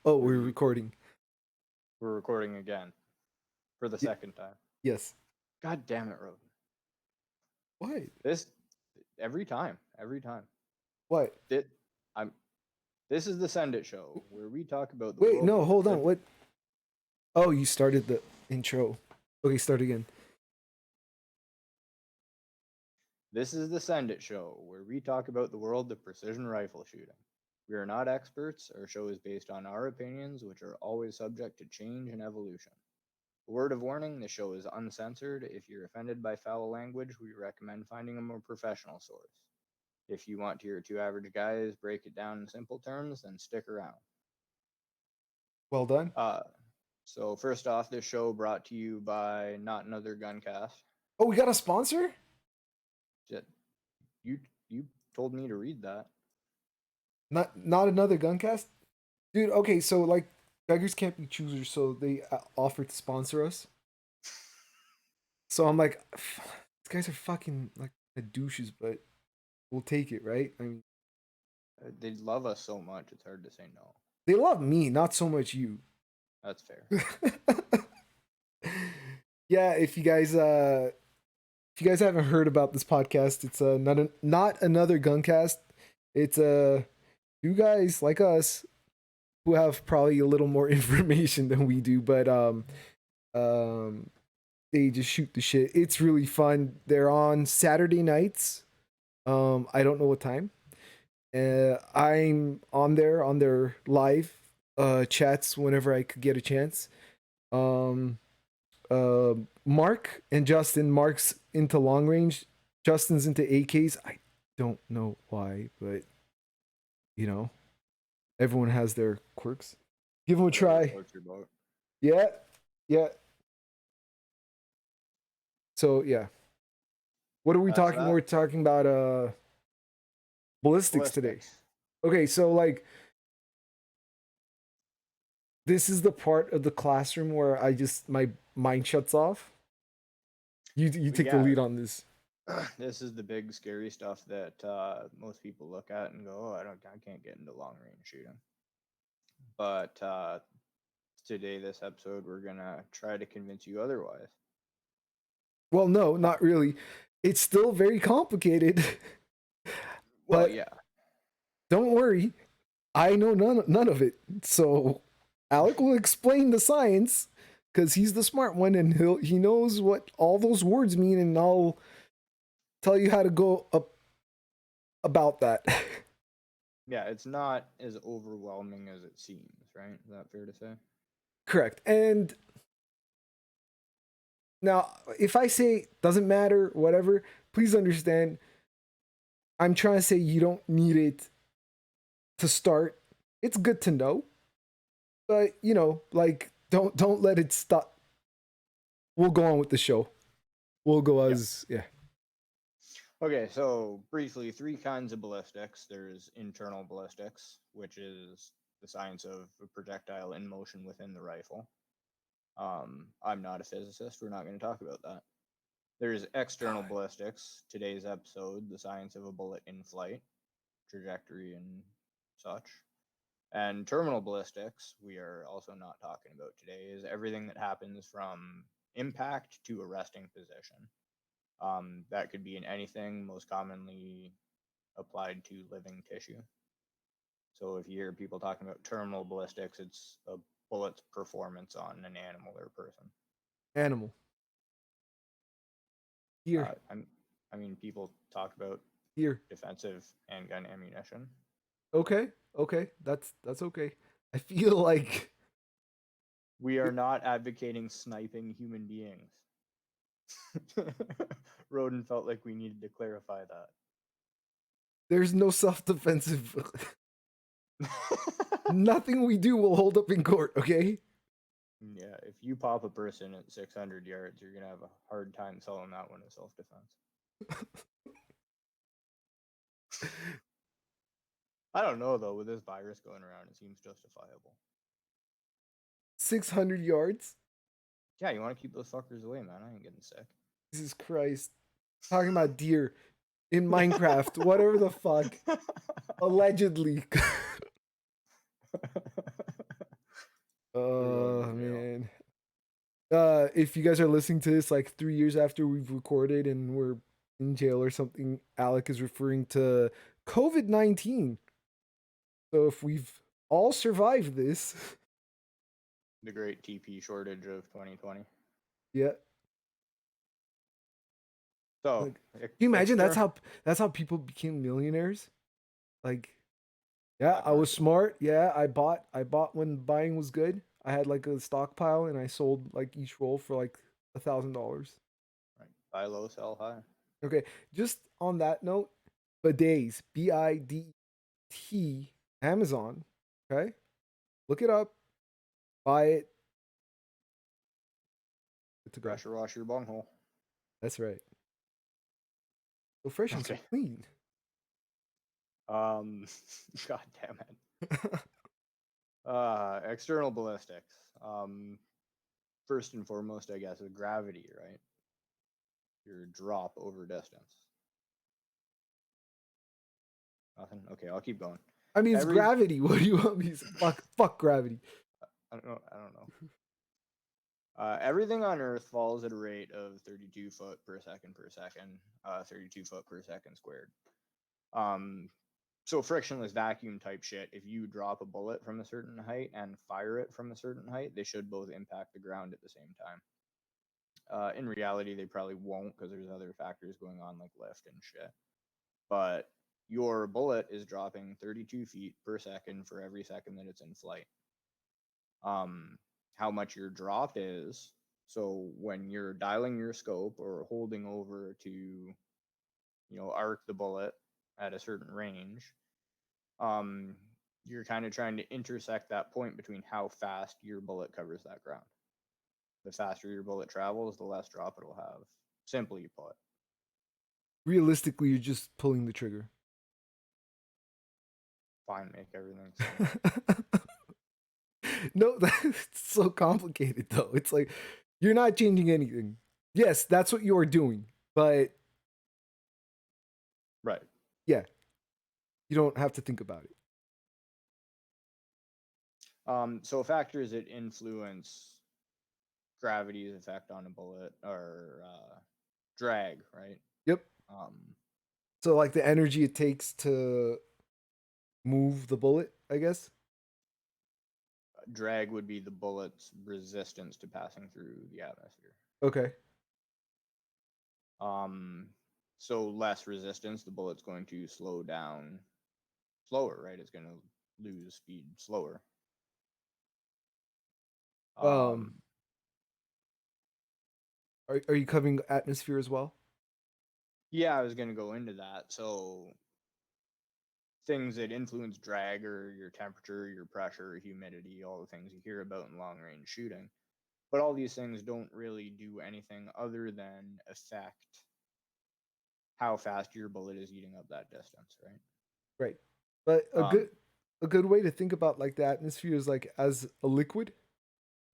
Oh, we're recording. We're recording again for the second time. Yes. God damn it, Roden. What? This every time. What? It, I'm. This is the Send It Show where we talk about the Wait, world. no, hold on. What? Oh, you started the intro. Okay, start again. This is the Send It Show where we talk about the world of precision rifle shooting. We are not experts. Our show is based on our opinions, which are always subject to change and evolution. A word of warning: the show is uncensored. If you're offended by foul language, we recommend finding a more professional source. If you want to hear two average guys break it down in simple terms, then stick around. Well done. Uh, so first off, this show brought to you by Not Another Guncast. Oh, we got a sponsor? You told me to read that. Not another Guncast? Dude, okay, so like beggars can't be choosers, so they offered to sponsor us. So I'm like, these guys are fucking like douches, but we'll take it, right? I mean, They love us so much, it's hard to say no. they love me, not so much you. That's fair. Yeah, if you guys haven't heard about this podcast, it's not another Guncast. It's two guys like us who have probably a little more information than we do, but um they just shoot the shit. It's really fun. They're on Saturday nights. I don't know what time. I'm on their live chats whenever I could get a chance. Um Mark and Justin. Mark's into long range. Justin's into AKs. I don't know why, but you know, everyone has their quirks. Give them a try. Yeah, yeah. So yeah, what are we talking? We're talking about ballistics today. Okay, so like this is the part of the classroom where my mind shuts off. You take the lead on this. This is the big scary stuff that most people look at and go, "Oh, I can't get into long range shooting." But today, this episode, we're gonna try to convince you otherwise. Well, no, not really. It's still very complicated. Well, yeah. Don't worry, I know none of it. So Alec will explain the science because he's the smart one and he knows what all those words mean, and I'll tell you how to go up about that. Yeah, it's not as overwhelming as it seems, right? Is that fair to say? Correct. And now, if I say doesn't matter, whatever, please understand. I'm trying to say you don't need it to start. It's good to know, but you know, like don't let it stop. We'll go on with the show. We'll go as yeah. Okay, so briefly, three kinds of ballistics. There's internal ballistics, which is the science of a projectile in motion within the rifle. I'm not a physicist. We're not going to talk about that. There's external ballistics. Today's episode, the science of a bullet in flight, trajectory, and such. And terminal ballistics, we are also not talking about today, is everything that happens from impact to a resting position. That could be in anything, most commonly applied to living tissue. So if you hear people talking about terminal ballistics, it's a bullet's performance on an animal or person. Animal. Here. I mean, people talk about here defensive handgun ammunition. Okay, that's okay. I feel like we are not advocating sniping human beings. Roden felt like we needed to clarify that. There's no self-defensive. Nothing we do will hold up in court, okay? Yeah, if you pop a person at 600 yards, you're going to have a hard time selling that one as self-defense. I don't know, though. With this virus going around, it seems justifiable. 600 yards? Yeah, you want to keep those fuckers away, man. I ain't getting sick. Jesus Christ. Talking about deer in Minecraft, whatever the fuck. Allegedly. We're going to jail. Man. If you guys are listening to this like 3 years after we've recorded and we're in jail or something, Alec is referring to COVID-19. So if we've all survived this, The great TP shortage of 2020. yeah. So, Like, can you imagine external. that's how people became millionaires? Like, yeah, Black I was market. smart. Yeah, I bought when buying was good. I had like a stockpile and I sold like each roll for like $1,000. Right. Buy low, sell high. Okay, just on that note, bidets, BIDT, Amazon. Okay, look it up, buy it, good to go. Pressure wash your bunghole. That's right. So fresh and so Okay. clean. Um, God damn it. External ballistics. First and foremost, I guess, is gravity, right? Your drop over distance. Nothing. Okay, I'll keep going. I mean, it's Every. gravity. What do you want me to say? Fuck gravity. I don't know. I don't know. Everything on Earth falls at a rate of 32 foot per second per second, 32 foot per second squared. Um, so frictionless vacuum type shit, if you drop a bullet from a certain height and fire it from a certain height, they should both impact the ground at the same time. In reality, they probably won't because there's other factors going on like lift and shit. But your bullet is dropping 32 feet per second for every second that it's in flight. How much your drop is. So when you're dialing your scope or holding over to, arc the bullet at a certain range, um, you're kind of trying to intersect that point between how fast your bullet covers that ground. The faster your bullet travels, the less drop it'll have. Simply put. Realistically, you're just pulling the trigger. Fine, make everything simple. No, that's so complicated though. It's like you're not changing anything. Yes, that's what you're doing, but Right. yeah, you don't have to think about it. So factors that influence gravity's effect on a bullet are drag, right? Yep. Um, So like the energy it takes to move the bullet, I guess. drag would be the bullet's resistance to passing through the atmosphere. Okay. Um, so less resistance, the bullet's going to slow down slower, right? It's going to lose speed slower. Um, Um, are you covering atmosphere as well? yeah, I was going to go into that. So things that influence drag are your temperature, your pressure, humidity, all the things you hear about in long range shooting. But all these things don't really do anything other than affect how fast your bullet is eating up that distance, right? Right. But Um, a good way to think about like the atmosphere is like as a liquid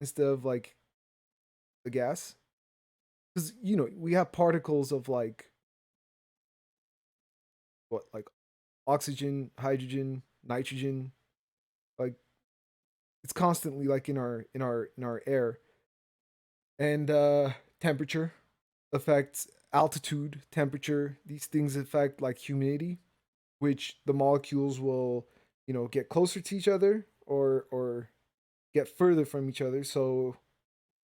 instead of like a gas. Because we have particles of like what like oxygen, hydrogen, nitrogen. Like it's constantly like in our air. And temperature affects altitude, temperature. These things affect like humidity, which the molecules will, get closer to each other or get further from each other. So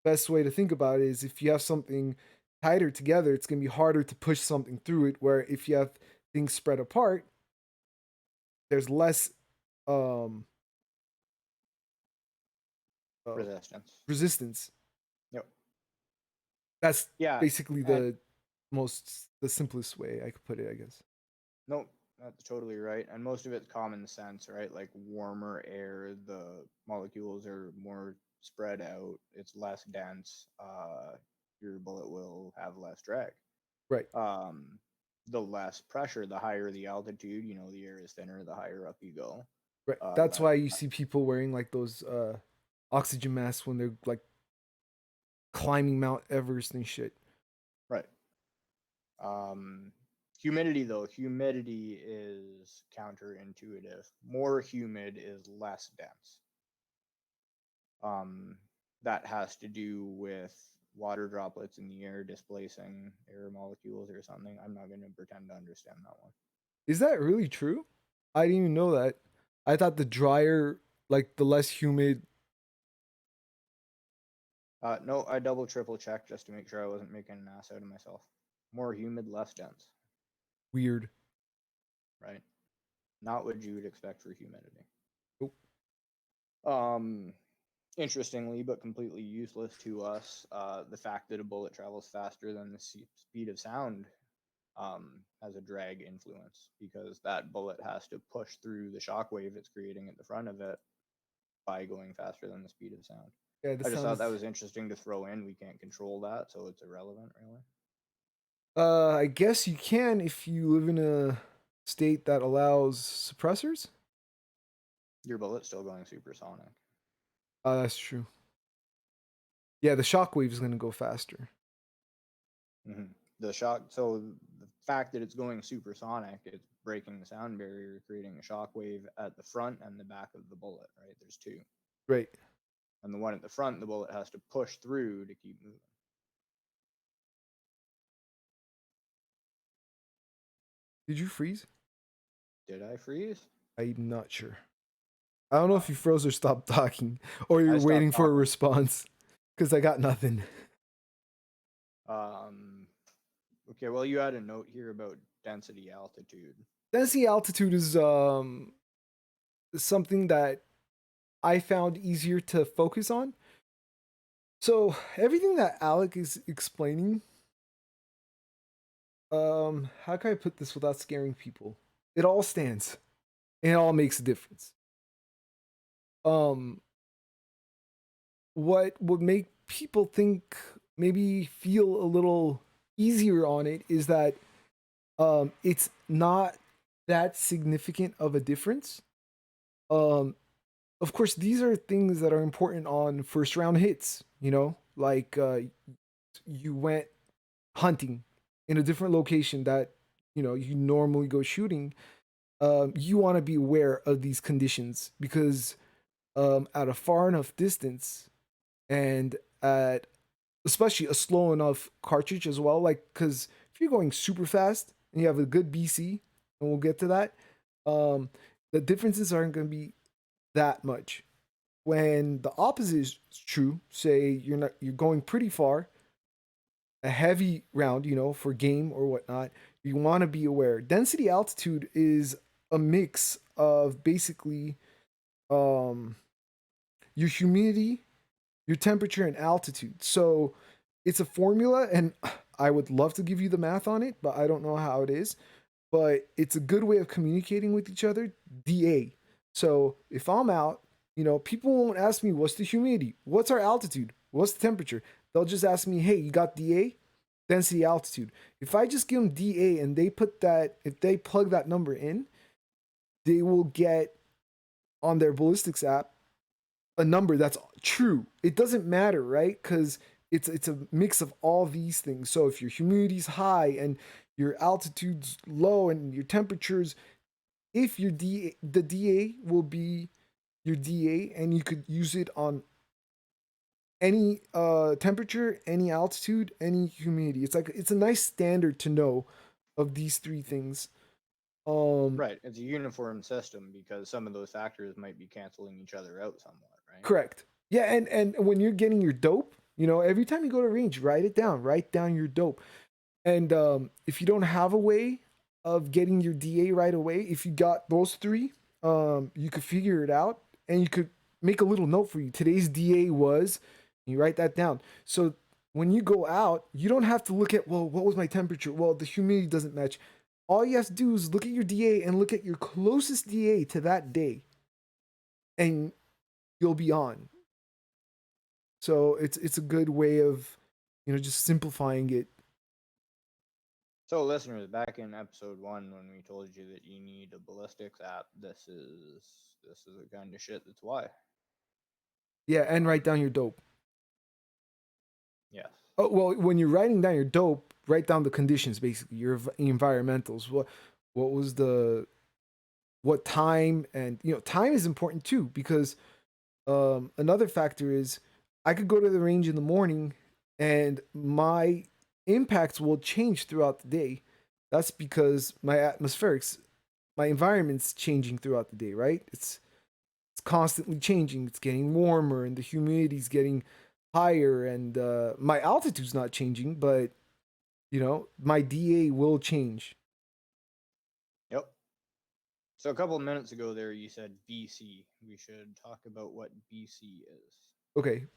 best way to think about it is if you have something tighter together, it's gonna be harder to push something through it. Where if you have things spread apart, there's less um uh, resistance. resistance. Yep. That's Yeah, basically and the simplest way I could put it, I guess. no, that's totally right. And most of it's common sense, right? Like warmer air, the molecules are more spread out. It's less dense. Your bullet will have less drag. Right, Um, the less pressure, the higher the altitude. The air is thinner, the higher up you go. right. That's Less why you see people wearing like those oxygen masks when they're like climbing Mount Everest and shit. right. Um, humidity though, humidity is counterintuitive. More humid is less dense. That has to do with water droplets in the air displacing air molecules or something. I'm not going to pretend to understand that one. Is that really true? I didn't even know that. I thought the drier, like the less humid. No, I double triple checked just to make sure I wasn't making an ass out of myself. More humid, less dense, Weird. right? Not what you would expect for humidity. Nope. Um, Interestingly, but completely useless to us, the fact that a bullet travels faster than the speed of sound has a drag influence because that bullet has to push through the shock wave it's creating at the front of it by going faster than the speed of sound. Yeah, the I just sound thought that is. was interesting to throw in. We can't control that, so it's irrelevant, really. I guess you can if you live in a state that allows suppressors. Your bullet's still going supersonic. That's true. Yeah, the shockwave is gonna go faster. Mm-hmm. The shock, so the fact that it's going supersonic, it's breaking the sound barrier, creating a shock wave at the front and the back of the bullet, right? There's two. Right. And the one at the front, the bullet has to push through to keep moving. Did you freeze? Did I freeze? I'm not sure. I don't know if Oh, you froze or stopped talking, or I you're waiting stopped for a talking. response. Because I got nothing. Um, okay, well, you had a note here about density altitude. Density altitude is something that I found easier to focus on. So everything that Alec is explaining, how can I put this without scaring people? It all stands. And it all makes a difference. Um, what would make people think maybe feel a little easier on it is that it's not that significant of a difference. Um, of course, these are things that are important on first round hits. Like you went hunting in a different location that you normally go shooting. You want to be aware of these conditions because at a far enough distance and at especially a slow enough cartridge as well. Like, because if you're going super fast and you have a good BC, and we'll get to that, um, the differences aren't going to be that much. When the opposite is true, say you're going pretty far, a heavy round, for game or whatnot, you want to be aware. Density altitude is a mix of basically um, your humidity, your temperature, and altitude. So it's a formula, and I would love to give you the math on it, but I don't know how it is. But it's a good way of communicating with each other. DA. So if I'm out, people won't ask me what's the humidity, what's our altitude, what's the temperature. They'll just ask me, hey, you got DA, density altitude. If I just give them DA and they put that, if they plug that number in, they will get on their ballistics app a number that's true. It doesn't matter, right? Because it's a mix of all these things. So if your humidity's high and your altitude's low and your temperatures, if your the DA will be your DA, and you could use it on any temperature, any altitude, any humidity. It's a nice standard to know of these three things. Um, Right. It's a uniform system because some of those factors might be canceling each other out somewhat, right? Correct. Yeah, and when you're getting your dope, every time you go to range, write it down. Write down your dope. And if you don't have a way of getting your DA right away, if you got those three, you could figure it out, and you could make a little note for you. Today's DA was, you write that down. So when you go out, you don't have to look at, well, what was my temperature? Well, the humidity doesn't match. All you have to do is look at your DA and look at your closest DA to that day, and you'll be on. So it's a good way of, just simplifying it. So, listeners, back in episode 1, when we told you that you need a ballistics app, this is the kind of shit that's why. Yeah, and write down Um, your dope. yes. Oh, well, when you're writing down your dope, write down the conditions, basically your environmentals. What was the what time, and time is important too, because Another factor is I could go to the range in the morning and my impacts will change throughout the day. That's because my environment's changing throughout the day, right? It's constantly changing. It's getting warmer and the humidity's getting higher and my altitude's not changing, but my DA will change. Yep. So a couple of minutes ago there you said BC. We should talk about what BC is. Okay,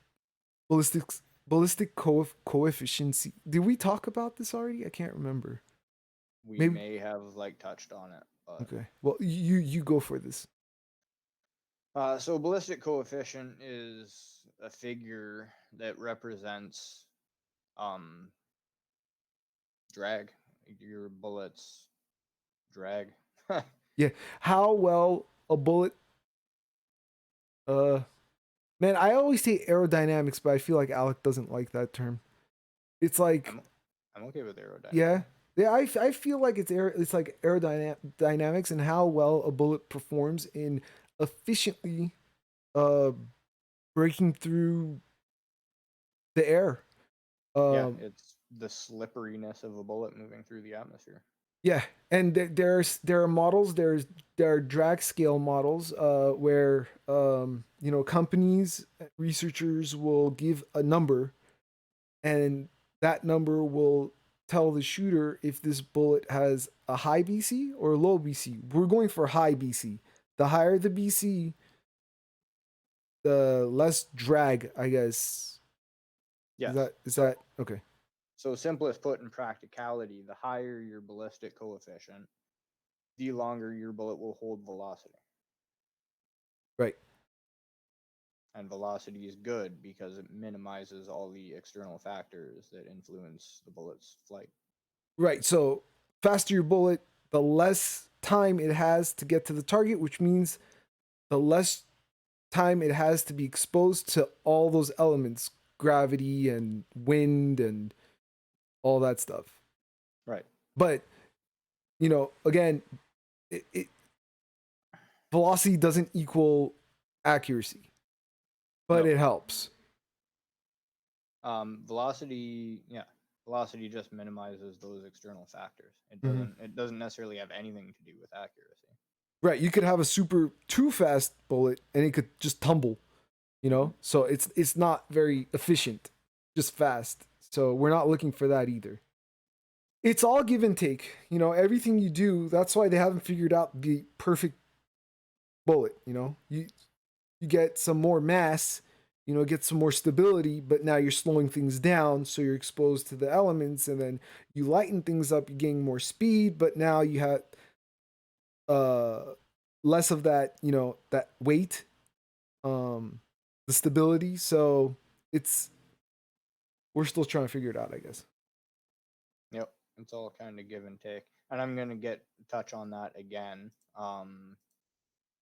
coefficiency. Did we talk about this already? I can't remember. We Maybe. may have like touched on it, but Okay. Well, you go for this. so ballistic coefficient is a figure that represents um drag, your bullets drag. Yeah. How well a bullet uh man, I always say aerodynamics, but I feel like Alec doesn't like that term. It's like I'm I'm okay with aerodynamics. yeah. Yeah, I feel like it's like aerodynamics and how well a bullet performs in efficiently uh breaking through the air. Yeah, Um it's the slipperiness of a bullet moving through the atmosphere. Yeah, and there are models. There are drag scale models where companies, researchers will give a number, and that number will tell the shooter if this bullet has a high BC or a low BC. We're going for high BC. The higher the BC, the less drag, I guess. Is Yes. that okay? So simplest put in practicality, the higher your ballistic coefficient, the longer your bullet will hold velocity. Right. And velocity is good because it minimizes all the external factors that influence the bullet's flight. Right. So faster your bullet, the less time it has to get to the target, which means the less time it has to be exposed to all those elements, gravity and wind and all that stuff. Right. But, again, velocity doesn't equal accuracy, but No. it helps. Velocity, yeah, velocity just minimizes those external factors. It Mm-hmm. doesn't necessarily have anything to do with accuracy. Right. You could have a super too fast bullet and it could just tumble, Mm-hmm. So it's not very efficient, just fast. So we're not looking for that either. It's all give and take. Everything you do, that's why they haven't figured out the perfect bullet. You get some more mass, get some more stability, but now you're slowing things down, so you're exposed to the elements, and then you lighten things up, you gain more speed, but now you have uh less of that, that weight, um, the stability. So it's we're still trying to figure it out, I guess. Yep, it's all kind of give and take, and I'm gonna get touch on that again.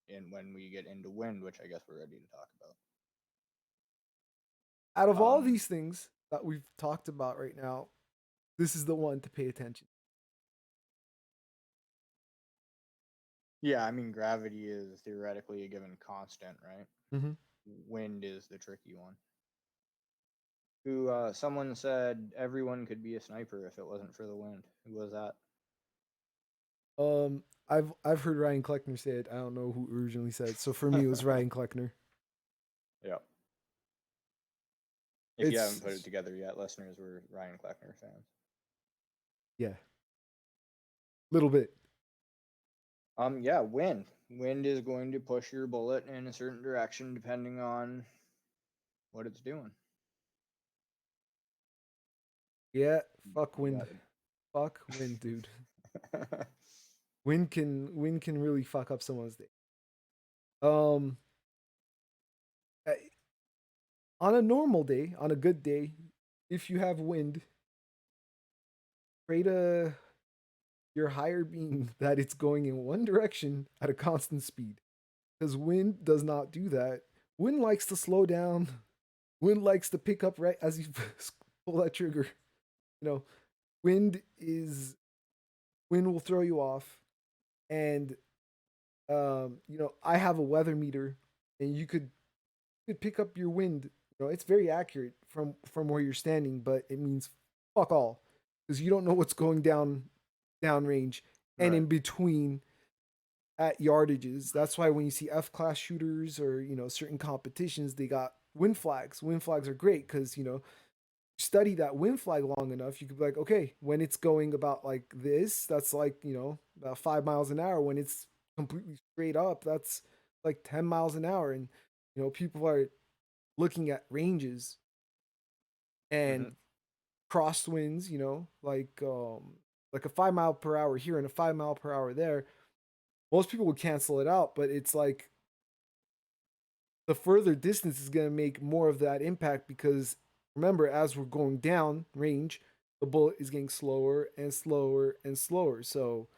In when we get into wind, which I guess we're ready to talk Out of about. all these things that we've talked about right now, this is the one to pay attention. Yeah, I mean gravity is theoretically a given constant, right? Mm-hmm. Wind is the tricky one. Someone said everyone could be a sniper if it wasn't for the wind. Who was that? I've heard Ryan Kleckner say it. I don't know who originally said it. So for me, it was Ryan Kleckner. Yep. If you haven't put it It's together yet, listeners, we're Ryan Kleckner fans. yeah, little bit. Yeah, wind. Wind is going to push your bullet in a certain direction depending on what it's doing. Yeah, fuck You wind. got Fuck wind, dude. it. Wind can really fuck up someone's day. Um, on a normal day, on a good day, if you have wind, pray to your higher being that it's going in one direction at a constant speed. Because wind does not do that. Wind likes to slow down. Wind likes to pick up right as you pull that trigger. You know, wind is wind will throw you off. And I have a weather meter, and you could could pick up your wind. It's very accurate from where you're standing, but it means fuck all because you don't know what's going downrange and Right. in between at yardages. That's why when you see F class shooters or certain competitions, they got wind flags. Wind flags are great because study that wind flag long enough, you could be like, okay, when it's going about like this, that's like about 5 miles an hour. When it's completely straight up, that's like 10 miles an hour. And people are looking at ranges and Mm-hmm. crosswinds, like a 5 mile per hour here and a 5 mile per hour there. Most people would cancel it out, but it's like the further distance is going to make more of that impact because remember, as we're going down range, the bullet is getting slower and slower and slower. So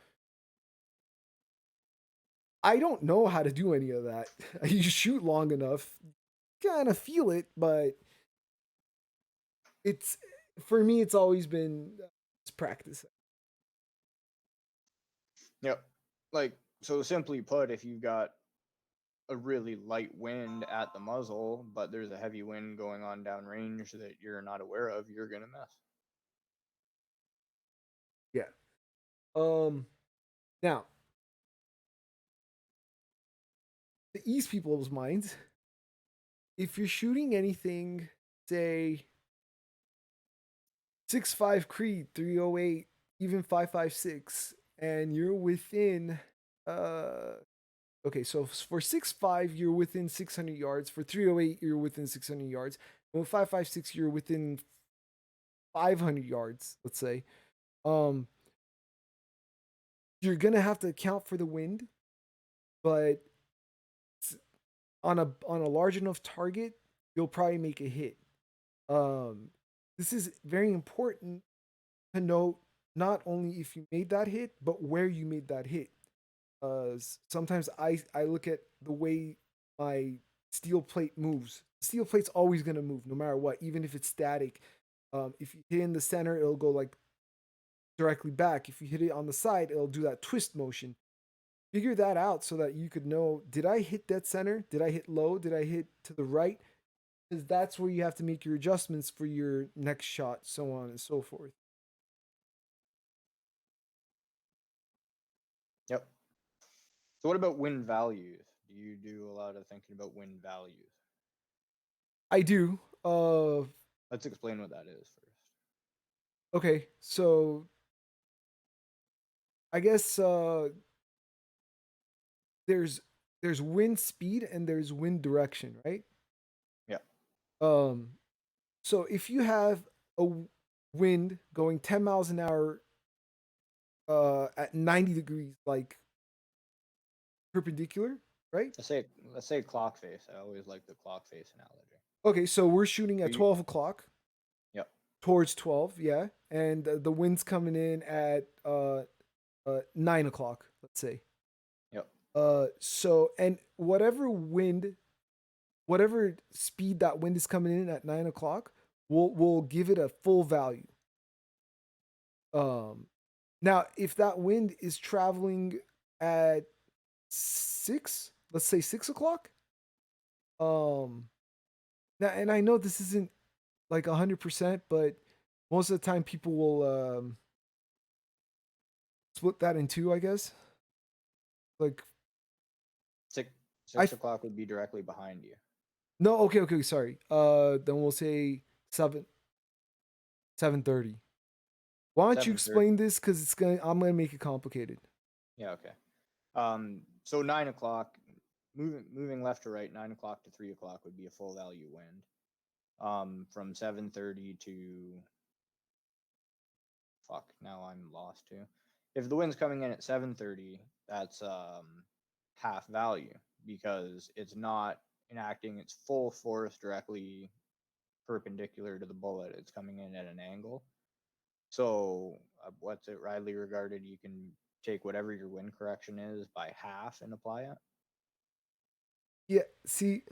I don't know how to do any of that. You shoot long enough, kind of feel it, but it's for me, it's always been it's practice. Yep. Like, so simply put, if you've got a really light wind at the muzzle, but there's a heavy wind going on downrange that you're not aware of, you're gonna miss. Yeah. Um. Now, to ease people's minds, if you're shooting anything, say 6.5 Creed, 308, even 5.56, and you're within uh okay, so for 6.5 you're within 600 yards, for 308 you're within 600 yards, and with 5.56 you're within 500 yards, let's say. Um you're going to have to account for the wind, but on a large enough target, you'll probably make a hit. Um this is very important to note, not only if you made that hit, but where you made that hit. Sometimes I look at the way my steel plate moves. Steel plate's always gonna move no matter what, even if it's static. If you hit in the center, it'll go like directly back. If you hit it on the side, it'll do that twist motion. Figure that out so that you could know: did I hit dead center? Did I hit low? Did I hit to the right? Because that's where you have to make your adjustments for your next shot, so on and so forth. Yep. So what about wind values? Do you do a lot of thinking about wind values? I do. Let's explain what that is first. Okay, so I guess there's there's wind speed and there's wind direction, right? Yeah. Um, so if you have a wind going 10 miles an hour at 90 degrees, like perpendicular, right? Let's say clock face. I always like the clock face analogy. Okay, so we're shooting So at you 12 o'clock Yep. towards 12, yeah, and the wind's coming in at 9 o'clock, let's say. Yep. So and whatever speed that wind is coming in at 9 o'clock, we'll give it a full value. Um, Now if that wind is traveling at 6, let's say 6 o'clock. Um, Now, and I know this isn't like 100%, but most of the time people will split that in two, I guess. Like Six I six o'clock would be directly behind you. no, okay, okay, sorry. Then we'll say 7:30. Why don't you 7:30. explain this? Because I'm gonna make it complicated. Yeah. Okay. So 9 o'clock, moving left to right, 9 o'clock to 3 o'clock would be a full value wind. From 7:30 to fuck. Now I'm lost too. If the wind's coming in at 7:30, that's half value because it's not enacting its full force directly perpendicular to the bullet. It's coming in at an angle. So what's it widely regarded? You can take whatever your wind correction is by half and apply it. Yeah, see,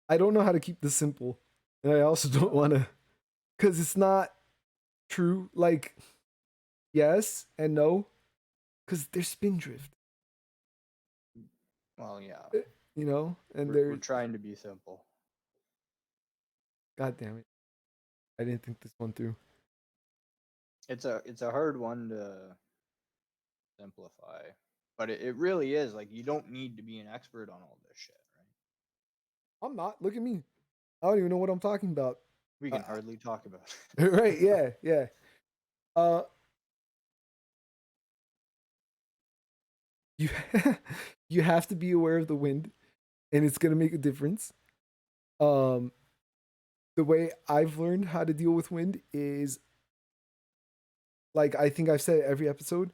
I don't know how to keep this simple, and I also don't want to, because it's not true. Like, yes and no, because there's spin drift, Well, yeah, and we're there, trying to be simple. God damn it! I didn't think this one through. It's a hard one to simplify, but it really is like you don't need to be an expert on all this shit, right? I'm not. Look at me. I don't even know what I'm talking about. We can Uh, hardly talk about right? it. Yeah, yeah. Uh, you you have to be aware of the wind, and it's gonna make a difference. Um, the way I've learned how to deal with wind is like I think I've said it every episode.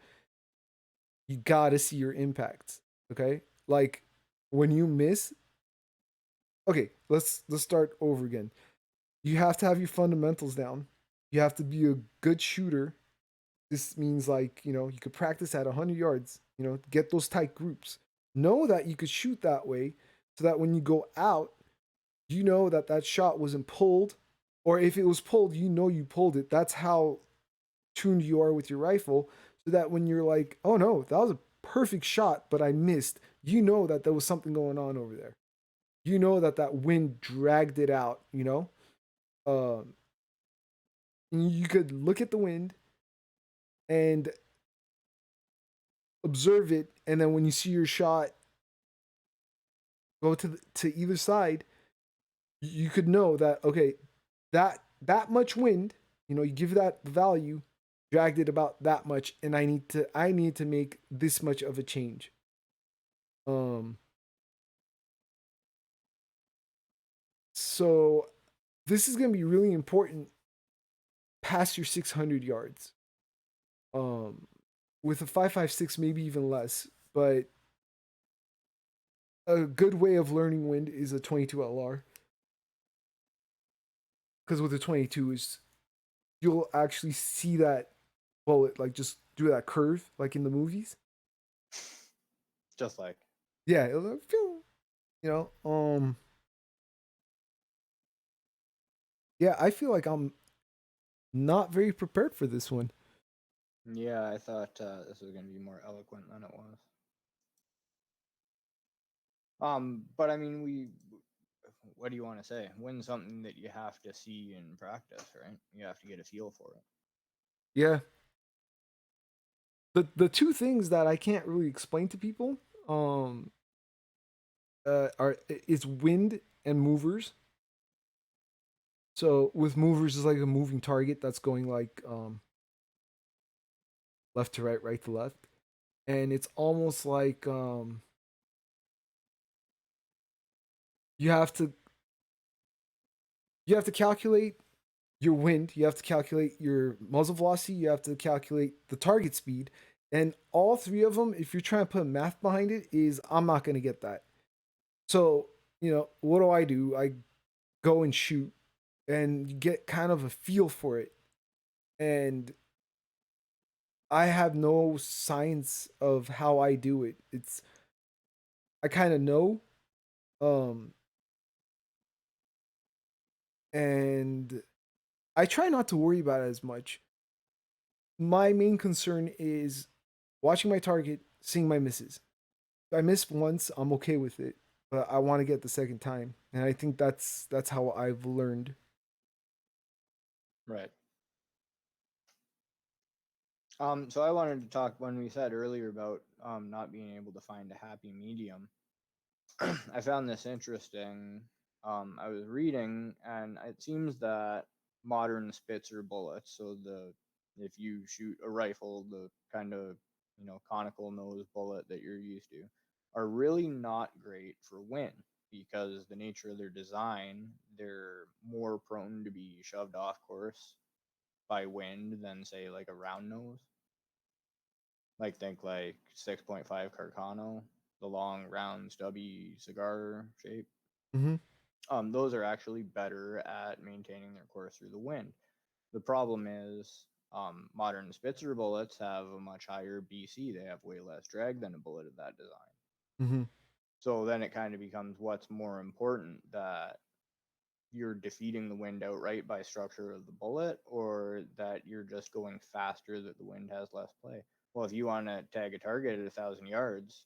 You gotta see your impacts. Okay, like when you miss. Okay, let's start over again. You have to have your fundamentals down. You have to be a good shooter. This means like, you could practice at 100 yards, get those tight groups. Know that you could shoot that way so that when you go out, you know that that shot wasn't pulled, or if it was pulled, you know you pulled it. That's how tuned you are with your rifle, so that when you're like, "Oh no, that was a perfect shot, but I missed." You know that there was something going on over there. You know that that wind dragged it out, Um you could look at the wind and observe it, and then when you see your shot go to either side, you could know that okay, that much wind, you give that value, dragged it about that much, and I need to make this much of a change. Um, so this is gonna be really important past your 600 yards. Um, with a 5.56, maybe even less, but a good way of learning wind is a 22 LR, because with a 22 is you'll actually see that bullet like just do that curve like in the movies. Just like Yeah, it'll like, phew, you know. Yeah, I feel like I'm not very prepared for this one. yeah, I thought this was gonna be more eloquent than it was. But I mean, what do you want to say? Win something that you have to see in practice, right? You have to get a feel for it. Yeah, the two things that I can't really explain to people, um, are is wind and movers. So with movers is like a moving target that's going like left to right, right to left, and it's almost like you have to you have to calculate your wind, you have to calculate your muzzle velocity, you have to calculate the target speed, and all three of them, if you're trying to put math behind it, is I'm not going to get that. So what do? I go and shoot and get kind of a feel for it, and I have no science of how I do it. It's I kind of know, um, and I try not to worry about it as much. My main concern is watching my target, seeing my misses. If I miss once, I'm okay with it, but I want to get the second time, and I think that's how I've learned. Right. So I wanted to talk when we said earlier about not being able to find a happy medium. I found this interesting. I was reading, and it seems that modern Spitzer bullets, so the if you shoot a rifle, the kind of conical nose bullet that you're used to, are really not great for wind because the nature of their design, they're more prone to be shoved off course by wind than say like a round nose. Like think like 6.5 Carcano, the long round stubby cigar shape. Mm-hmm. Those are actually better at maintaining their course through the wind. The problem is modern Spitzer bullets have a much higher BC. They have way less drag than a bullet of that design. Mm-hmm. So then it kind of becomes what's more important, that you're defeating the wind outright by structure of the bullet, or that you're just going faster that the wind has less play. Well, if you want to tag a target at 1,000 yards,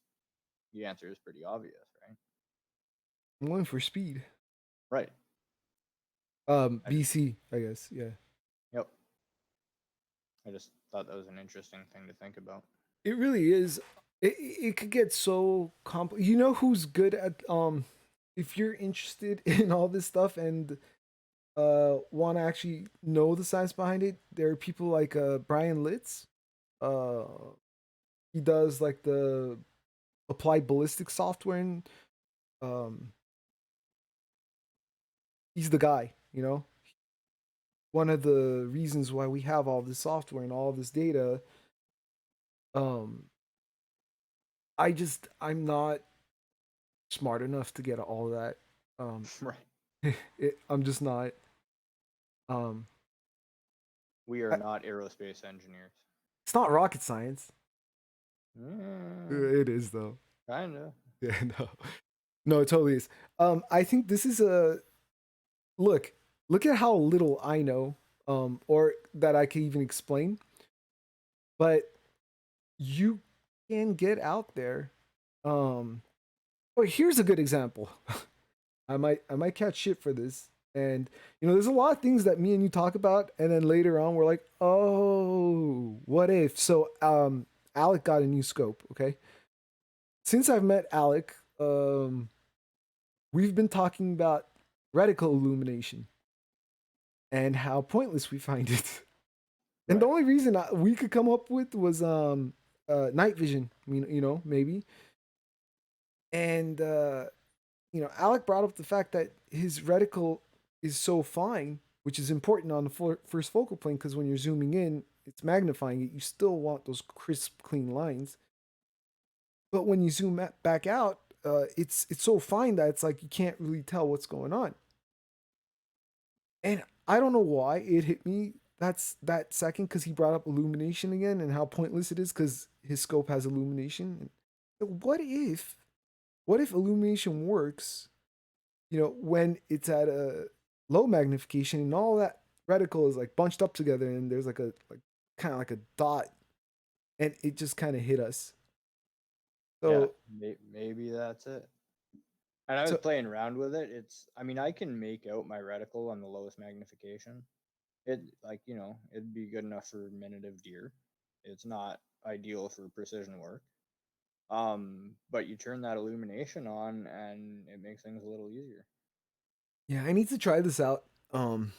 the answer is pretty obvious, right? I'm going for speed. Right. I just BC, I guess. Yeah. yep. I just thought that was an interesting thing to think about. It really is. It could get so complex. You know who's good at if you're interested in all this stuff and want to actually know the science behind it, there are people like Brian Litz. Uh he does like the applied ballistics software and um he's the guy, you know. One of the reasons why we have all this software and all this data, um I'm not smart enough to get all that. Um Right. I'm just not. Um, We are not aerospace engineers. it's not rocket science. Mm, It is though. kinda. Yeah, no, no, it totally is. I think this is a look. Look at how little I know, or that I can even explain. But you can get out there. Um, oh, here's a good example. I might catch shit for this. And there's a lot of things that me and you talk about, and then later on we're like, oh, what if? So, Alec got a new scope. Okay, since I've met Alec, we've been talking about reticle illumination and how pointless we find it. And the Right. only reason we could come up with was night vision. Maybe. And Alec brought up the fact that his reticle is so fine, which is important on the first focal plane because when you're zooming in, it's magnifying it. You still want those crisp, clean lines. But when you zoom back out, it's so fine that it's like you can't really tell what's going on. And I don't know why it hit me that second because he brought up illumination again and how pointless it is because his scope has illumination. And what if illumination works when it's at a low magnification and all that reticle is like bunched up together and there's like kind of like a dot and it just kind of hit us. Yeah. So Maybe that's it. And I was so playing around with it. I mean, I can make out my reticle on the lowest magnification. It'd be good enough for minute of deer. It's not ideal for precision work. But you turn that illumination on and it makes things a little easier. yeah, I need to try this out on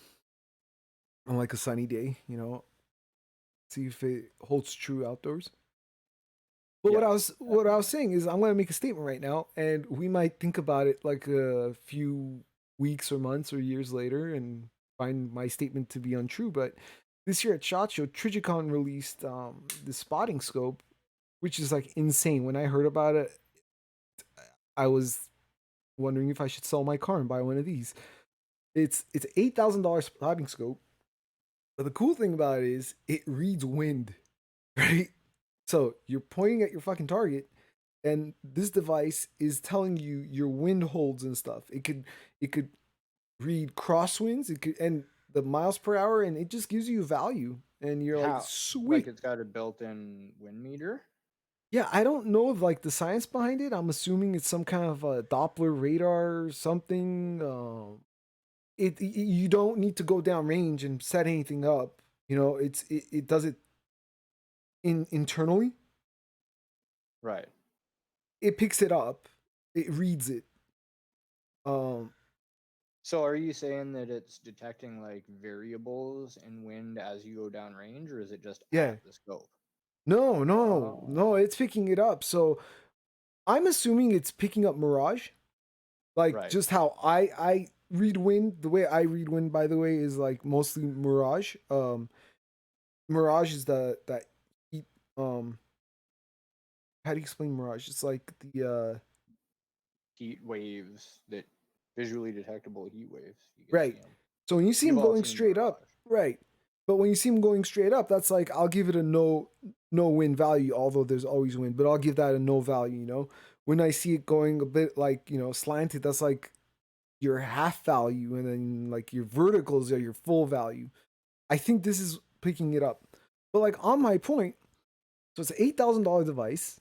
like a sunny day, see if it holds true outdoors. But what Yeah, I was definitely. saying is I'm gonna make a statement right now, and we might think about it like a few weeks or months or years later, and find my statement to be untrue. But this year at SHOT Show, Trigicon released the spotting scope, which is like insane. When I heard about it, I was wondering if I should sell my car and buy one of these. It's $8,000 spotting scope, but the cool thing about it is it reads wind, right? So you're pointing at your fucking target, and this device is telling you your wind holds and stuff. It could read crosswinds. It could and the miles per hour, and it just gives you value. And you're like, How? Like sweet. it's got a built-in wind meter? Yeah, I don't know of like the science behind it. I'm assuming it's some kind of a Doppler radar or something. You don't need to go down range and set anything up. It does it internally. Right. It picks it up. It reads it. Um, So are you saying that it's detecting like variables in wind as you go down range, or is it just yeah. at the scope? No, no, no. Oh, It's picking it up. So I'm assuming it's picking up mirage, like right. just how I read wind. The way I read wind, by the way, is like mostly mirage. Mirage is that heat. How do you explain mirage? It's like the Heat waves that visually detectable heat waves. You can see right. them. So when you see You've him all going seen straight up, Mirage. right. But when you see him going straight up, that's like I'll give it a no win value, although there's always win, but I'll give that a no value. When I see it going a bit like, slanted, that's like your half value, and then like your verticals are your full value. I think this is picking it up. But like on my point, so it's an $8,000 device,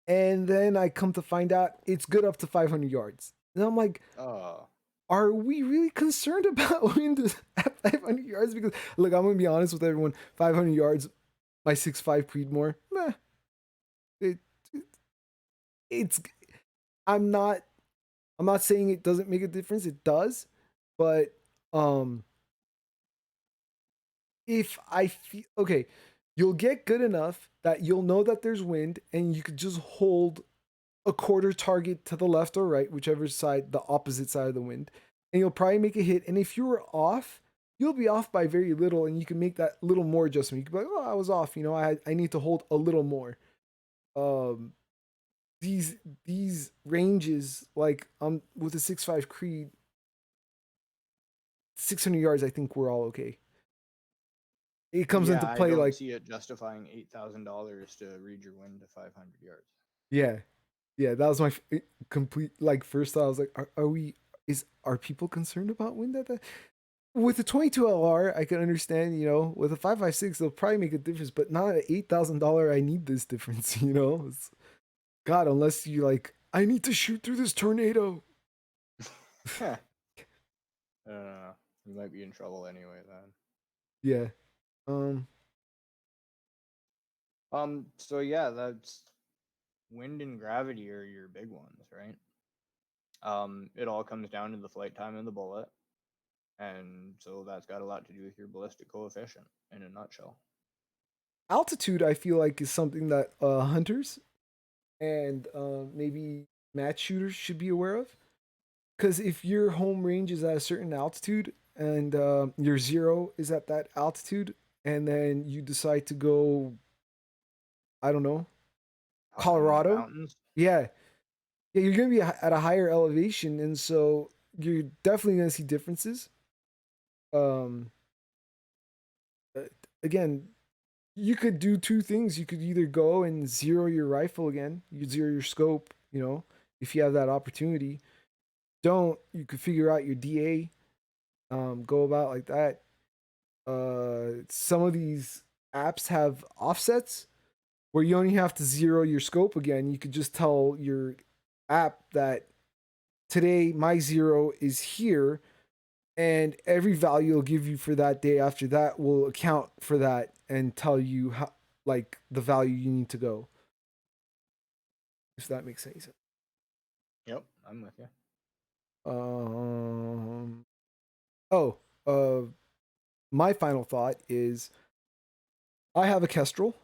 and then I come to find out it's good up to 500 yards. And I'm like, Oh. are we really concerned about wind at 500 yards? Because look, I'm gonna be honest with everyone. 500 yards, my 6'5" Creedmoor, meh. It, it it's I'm not I'm not saying it doesn't make a difference. It does, but um, if I feel okay, you'll get good enough that you'll know that there's wind, and you could just hold a quarter target to the left or right, whichever side, the opposite side of the wind, and you'll probably make a hit. And if you were off, you'll be off by very little, and you can make that little more adjustment. You can be like, oh, I was off. I need to hold a little more. Um, these these ranges, like with a 6'5" Creed, 600 yards, I think we're all okay. It comes Yeah, into I play don't like, see it justifying $8,000 to read your wind to 500 yards. yeah, yeah. That was my complete like first thought. I was like, are we? Are people concerned about wind at that? With the 22 LR, I can understand. With a 5.56, they'll probably make a difference, but not at $8,000. I need this difference. God, unless you like, I need to shoot through this tornado. You might be in trouble anyway then. Yeah. Um. So yeah, that's wind and gravity are your big ones, right? It all comes down to the flight time of the bullet, and so that's got a lot to do with your ballistic coefficient in a nutshell. Altitude, I feel like, is something that hunters and maybe match shooters should be aware of. Because if your home range is at a certain altitude and your zero is at that altitude, and then you decide to go, I don't know, Up in the Colorado, mountains. yeah, yeah, you're gonna be at a higher elevation, and so you're definitely gonna see differences. Um, uh, Again, you could do two things. You could either go and zero your rifle again, you zero your scope, if you have that opportunity. Don't, you could figure out your DA, go about like that. Some of these apps have offsets where you only have to zero your scope again. You could just tell your app that today my zero is here, and every value it'll give you for that day after that will account for that and tell you how, like, the value you need to go. If that makes any sense. Yep, I'm with you. Um. Oh. Uh. My final thought is I have a Kestrel,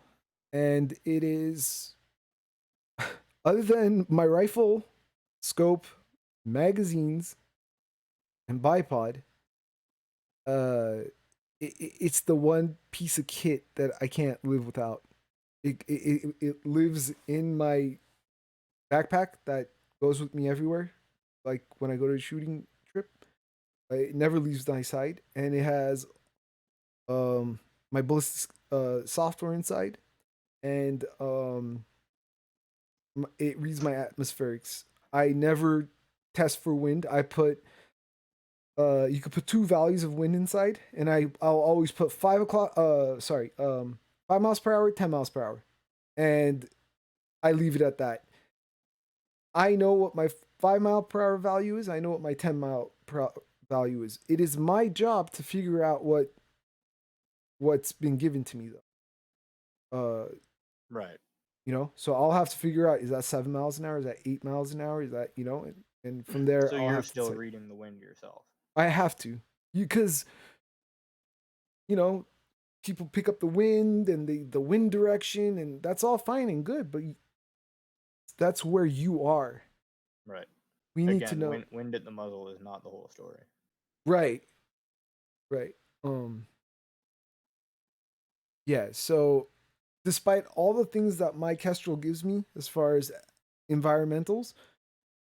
and it is, other than my rifle, scope, magazines, and bipod, uh, it's the one piece of kit that I can't live without. It lives in my backpack that goes with me everywhere. Like when I go to a shooting trip, it never leaves my side, and it has my ballistics software inside, and it reads my atmospherics. I never test for wind. I put you could put two values of wind inside, and I'll always put 5 o'clock. 5 miles per hour, 10 miles per hour, and I leave it at that. I know what my 5 mile per hour value is. I know what my 10 mile per hour value is. It is my job to figure out what's been given to me though. Right. So I'll have to figure out, is that 7 miles an hour? Is that 8 miles an hour? Is that, and from there So I'll you're have to still decide. reading the wind yourself. I have to, because you know people pick up the wind and the wind direction, and that's all fine and good, but that's where you are. Right. We need to Again, know. wind at the muzzle is not the whole story. Right, right. Yeah, so despite all the things that my Kestrel gives me as far as environmentals,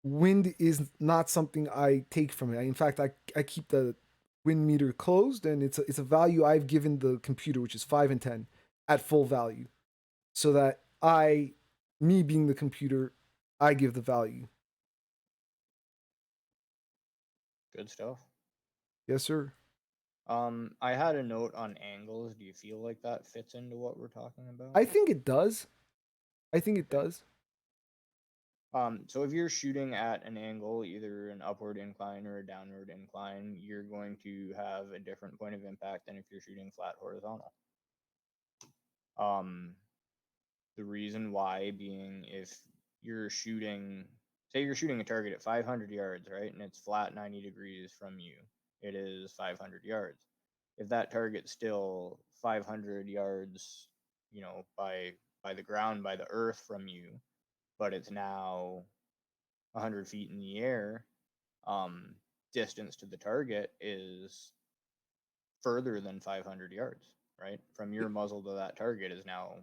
wind is not something I take from it. In fact, I keep the wind meter closed, and it's a value I've given the computer, which is 5 and 10 at full value, so that me being the computer, I give the value. Good stuff. Yes, sir. I had a note on angles. Do you feel like that fits into what we're talking about? I think it does. I think it Okay. does. So if you're shooting at an angle, either an upward incline or a downward incline, you're going to have a different point of impact than if you're shooting flat horizontal. Um, the reason why being if you're shooting, say you're shooting a target at 500 yards, right, and it's flat 90 degrees from you, it is 500 yards. If that target's still 500 yards, by the ground, by the earth from you, but it's now 100 feet in the air, um, distance to the target is further than 500 yards, right? From your muzzle to that target is now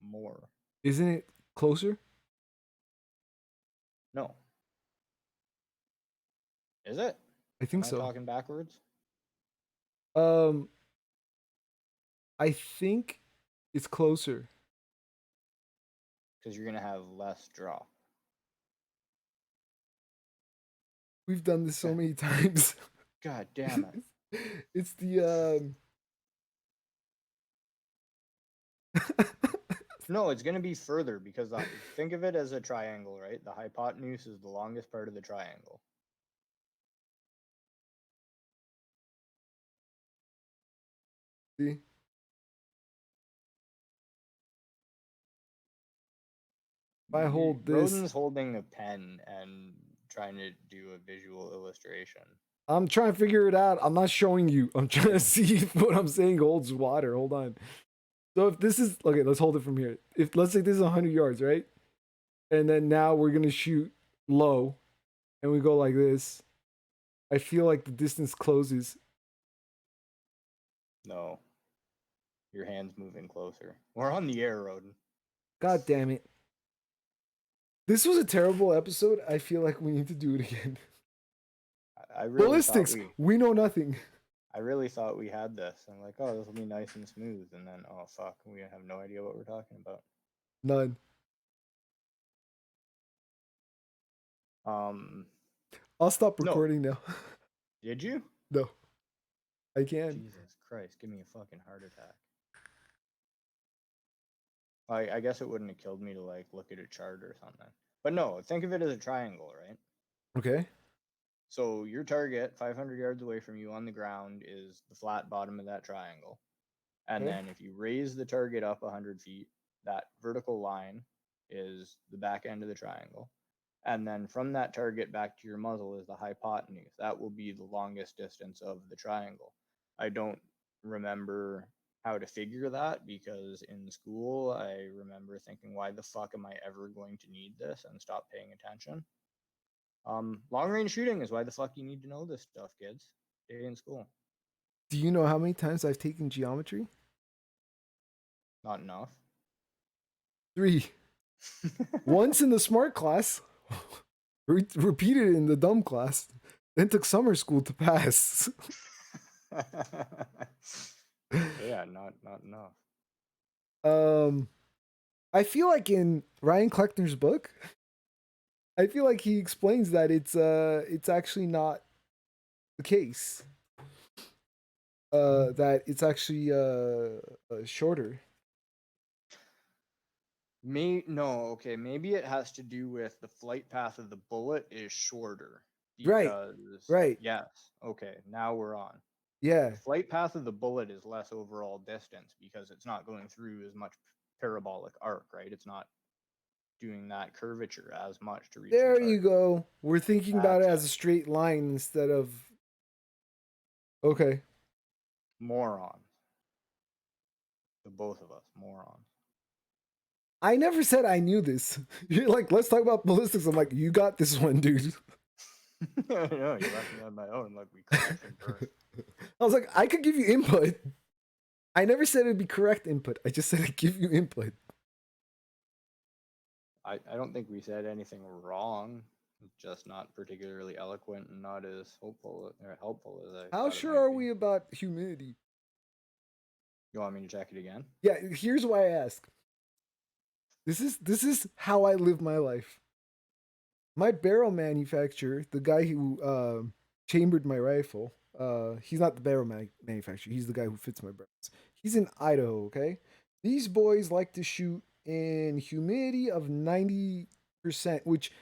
more. Isn't it closer? No. Is it? I Am think I so. talking backwards? Um, I think it's closer. Because you're going to have less draw. We've done this so God, many times. God damn it. It's the No, it's going to be further because think of it as a triangle, right? The hypotenuse is the longest part of the triangle. see, if I hold this, Roden's holding a pen and trying to do a visual illustration. I'm trying to figure it out. I'm not showing you. I'm trying to see if what I'm saying holds water. Hold on. So if this is okay, let's hold it from here. If let's say this is 100 yards, right? And then now we're gonna shoot low, and we go like this. I feel like the distance closes. No, your hand's moving closer. We're on the air, Roden. God damn it! This was a terrible episode. I feel like we need to do it again. I really thought Ballistics. We know nothing. I really thought we had this. I'm like, oh, this will be nice and smooth, and then oh fuck, we have no idea what we're talking about. None. Um, I'll stop no, recording now. did you? No, I can. Jesus Christ, give me a fucking heart attack. I guess it wouldn't have killed me to like look at a chart or something. But no, think of it as a triangle, right? Okay. So your target, 500 yards away from you on the ground, is the flat bottom of that triangle. And Okay. then if you raise the target up 100 feet, that vertical line is the back end of the triangle. And then from that target back to your muzzle is the hypotenuse. That will be the longest distance of the triangle. I don't remember how to figure that because in school I remember thinking, why the fuck am I ever going to need this, and stop paying attention. Long range shooting is why the fuck you need to know this stuff, kids. Stay in school. Do you know how many times I've taken geometry? Not enough. 3. Once in the smart class, repeated in the dumb class, then took summer school to pass. Yeah, not enough. I feel like in Ryan Kleckner's book, I feel like he explains that it's actually not the case. That it's actually shorter. Okay, maybe it has to do with the flight path of the bullet is shorter Right. because Right. yes, okay, now we're on. Yeah. The flight path of the bullet is less overall distance because it's not going through as much parabolic arc, right? It's not doing that curvature as much to reach the There you target. go. We're thinking about it That's as it. a straight line instead of okay. Morons. The both of us, morons. I never said I knew this. You're like, let's talk about ballistics. I'm like, you got this one, dude. No, you left me on my own like we correction first. I was like, I could give you input. I never said it'd be correct input. I just said I'd give you input. I don't think we said anything wrong. Just not particularly eloquent and not as hopeful or helpful as I How thought it sure might are be. we about humidity? You want me to check it again? Yeah, here's why I ask. This is how I live my life. My barrel manufacturer, the guy who chambered my rifle, he's not the barrel manufacturer. He's the guy who fits my barrels. He's in Idaho. Okay, these boys like to shoot in humidity of 90%, which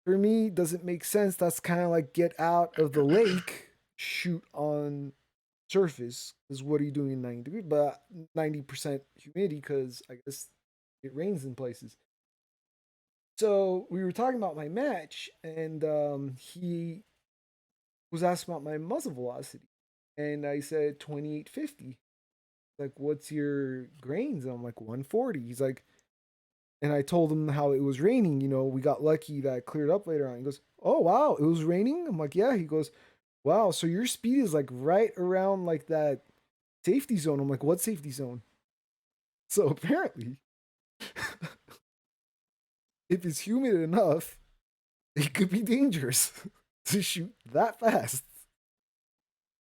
for me, doesn't make sense. That's kind of like get out of the lake, shoot on surface. Because what are you doing in 90 degrees? But 90% humidity because I guess it rains in places. So we were talking about my match, and he was asking about my muzzle velocity, and I said 2850. Like, what's your grains? And I'm like 140. He's like, and I told him how it was raining. We got lucky that it cleared up later on. He goes, "Oh wow, it was raining." I'm like, "Yeah." He goes, "Wow, so your speed is like right around like that safety zone." I'm like, "What safety zone?" So apparently, if it's humid enough, it could be dangerous to shoot that fast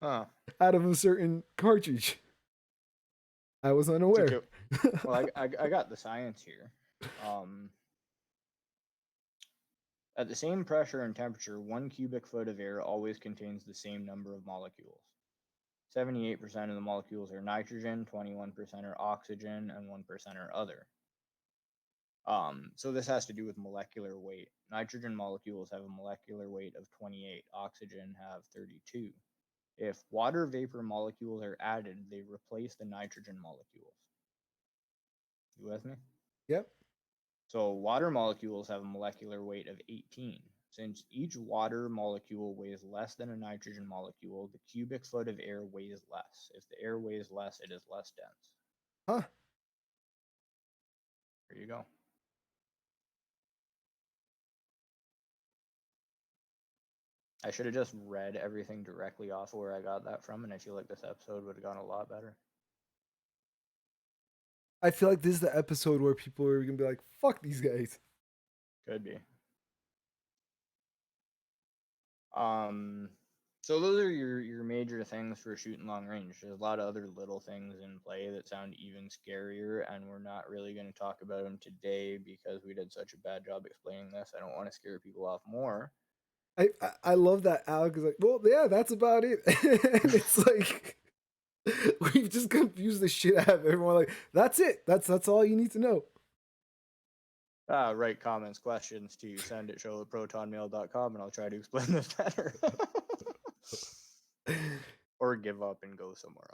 Huh. out of a certain cartridge. I was It's unaware. okay. Well, I got the science here. Um, at the same pressure and temperature, 1 cubic foot of air always contains the same number of molecules. 78% of the molecules are nitrogen, 21% are oxygen, and 1% are other. So this has to do with molecular weight. Nitrogen molecules have a molecular weight of 28. Oxygen have 32. If water vapor molecules are added, they replace the nitrogen molecules. You with me? Yep. So water molecules have a molecular weight of 18. Since each water molecule weighs less than a nitrogen molecule, the cubic foot of air weighs less. If the air weighs less, it is less dense. Huh. There you go. I should have just read everything directly off of where I got that from, and I feel like this episode would have gone a lot better. I feel like this is the episode where people are gonna be like, "Fuck these guys." Could be. Um, so those are your major things for shooting long range. There's a lot of other little things in play that sound even scarier, and we're not really going to talk about them today because we did such a bad job explaining this. I don't want to scare people off more. I love that Alec is like, "Well, yeah, that's about it," and it's like we've just confused the shit out of everyone. Like, that's it. That's all you need to know. Write comments, questions to send at show@protonmail.com, and I'll try to explain this better. Or give up and go somewhere